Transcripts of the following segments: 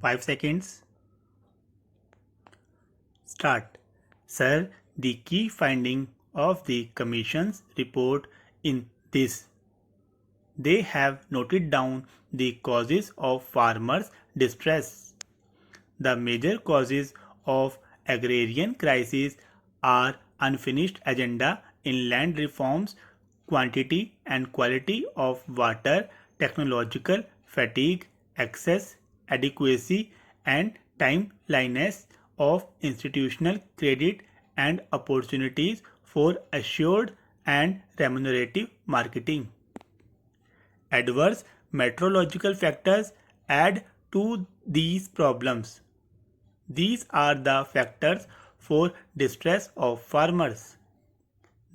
5 seconds. Start. Sir, the key finding of the Commission's report in this. They have noted down the causes of farmers' distress. The major causes of agrarian crisis are unfinished agenda in land reforms, quantity and quality of water, technological fatigue, access, adequacy, and timeliness of institutional credit and opportunities for assured and remunerative marketing. Adverse meteorological factors add to these problems. These are the factors for distress of farmers.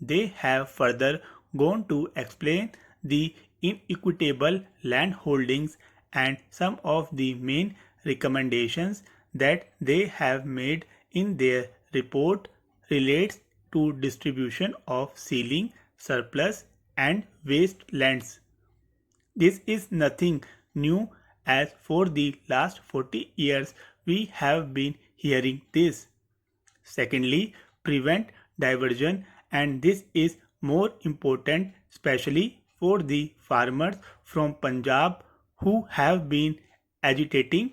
They have further gone to explain the inequitable land holdings and some of the main recommendations that they have made in their report relates to distribution of ceiling, surplus and waste lands. This is nothing new, as for the last 40 years we have been hearing this. Secondly, prevent diversion, and this is more important especially for the farmers from Punjab who have been agitating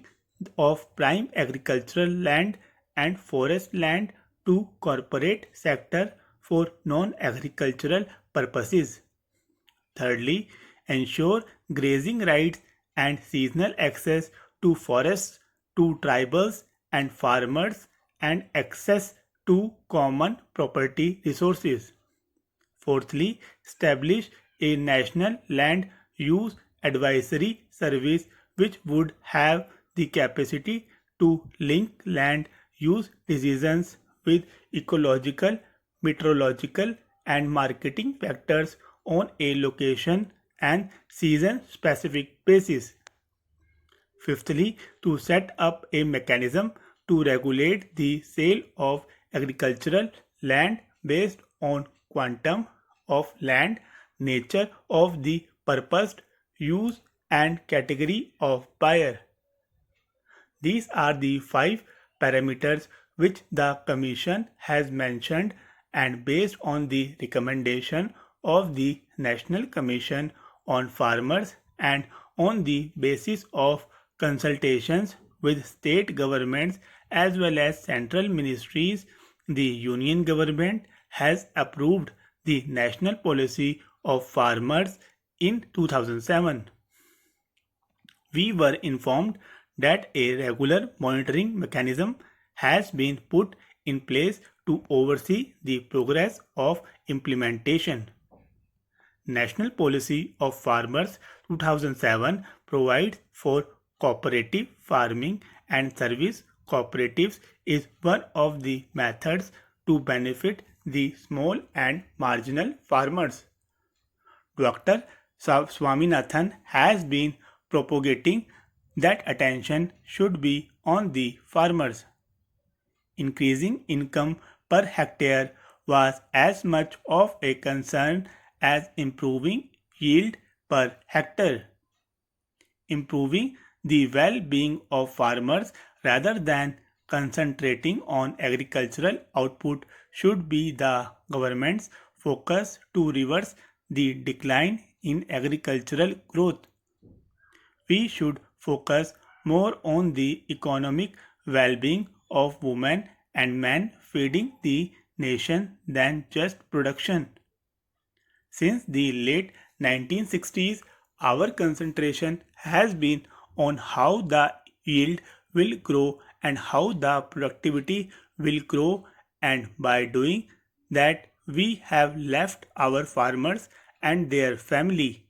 of prime agricultural land and forest land to corporate sector for non-agricultural purposes. Thirdly, ensure grazing rights and seasonal access to forests to tribals and farmers and access to common property resources. Fourthly, establish a national land use advisory service which would have the capacity to link land use decisions with ecological, meteorological, and marketing factors on a location and season specific basis. Fifthly, to set up a mechanism to regulate the sale of agricultural land based on quantum of land, nature of the purposed use, and category of buyer. These are the 5 parameters which the Commission has mentioned, and based on the recommendation of the National Commission on Farmers and on the basis of consultations with state governments as well as central ministries, the Union government has approved the National Policy of Farmers in 2007. We were informed that a regular monitoring mechanism has been put in place to oversee the progress of implementation. National Policy of Farmers 2007 provides for cooperative farming, and service cooperatives is one of the methods to benefit the small and marginal farmers. Dr. Swaminathan has been propagating that attention should be on the farmers. Increasing income per hectare was as much of a concern as improving yield per hectare. Improving the well-being of farmers rather than concentrating on agricultural output should be the government's focus to reverse the decline in agricultural growth. We should focus more on the economic well-being of women and men feeding the nation than just production. Since the late 1960s, our concentration has been on how the yield will grow and how the productivity will grow, and by doing that, we have left our farmers and their family.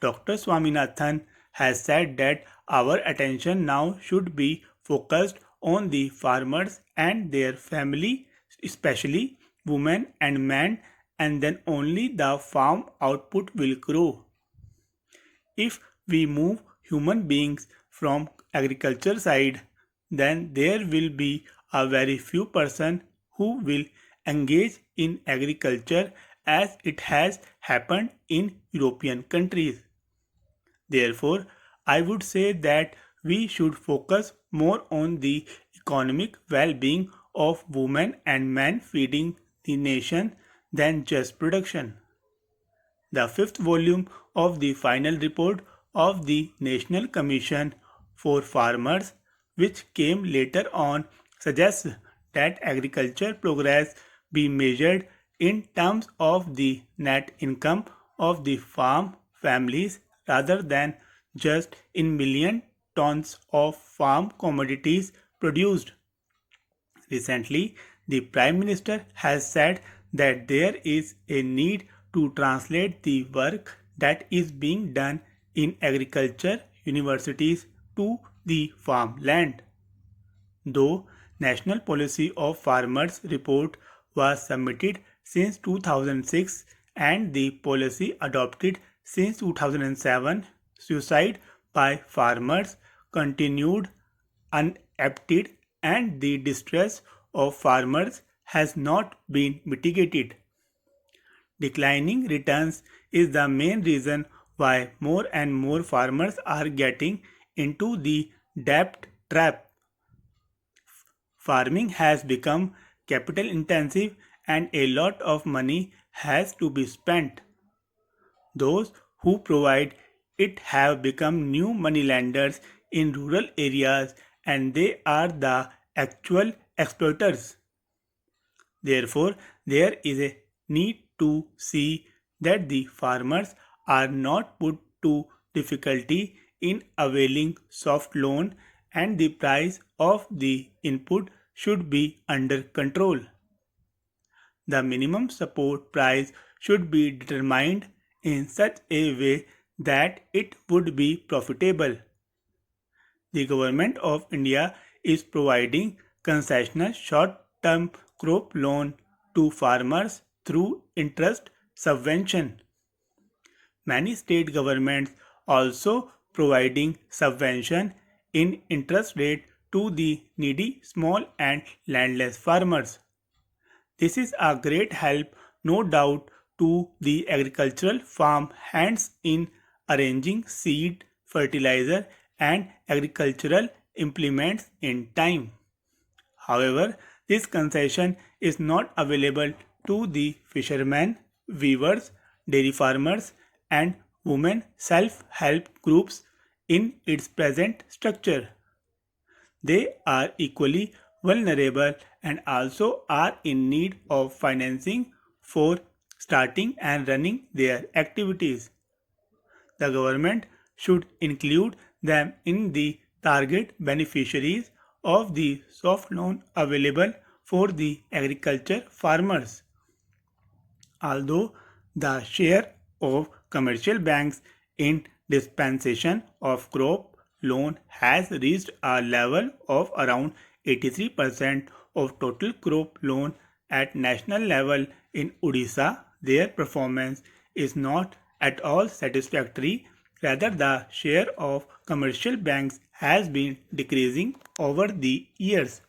Dr. Swaminathan has said that our attention now should be focused on the farmers and their family, especially women and men, and then only the farm output will grow. If we move human beings from agriculture side, then there will be a very few person who will engage in agriculture as it has happened in European countries. Therefore, I would say that we should focus more on the economic well-being of women and men feeding the nation than just production. The fifth volume of the final report of the National Commission for Farmers, which came later on, suggests that agriculture progress be measured in terms of the net income of the farm families rather than just in million tons of farm commodities produced. Recently, the Prime Minister has said that there is a need to translate the work that is being done in agriculture universities to the farmland. Though National Policy of Farmers report was submitted since 2006 and the policy adopted since 2007, suicide by farmers continued unabated and the distress of farmers has not been mitigated. Declining returns is the main reason why more and more farmers are getting into the debt trap. Farming has become capital intensive and a lot of money has to be spent. Those who provide it have become new moneylenders in rural areas and they are the actual exploiters. Therefore, there is a need to see that the farmers are not put to difficulty in availing soft loan and the price of the input should be under control. The minimum support price should be determined in such a way that it would be profitable. The Government of India is providing concessional short-term crop loan to farmers through interest subvention. Many state governments also providing subvention in interest rate to the needy small and landless farmers. This is a great help, no doubt, to the agricultural farm hands in arranging seed, fertilizer, and agricultural implements in time. However, this concession is not available to the fishermen, weavers, dairy farmers, and women self-help groups in its present structure. They are equally vulnerable and also are in need of financing for starting and running their activities. The government should include them in the target beneficiaries of the soft loan available for the agriculture farmers. Although the share of commercial banks in dispensation of crop loan has reached a level of around 83% of total crop loan at national level in Odisha, their performance is not at all satisfactory. Rather, the share of commercial banks has been decreasing over the years.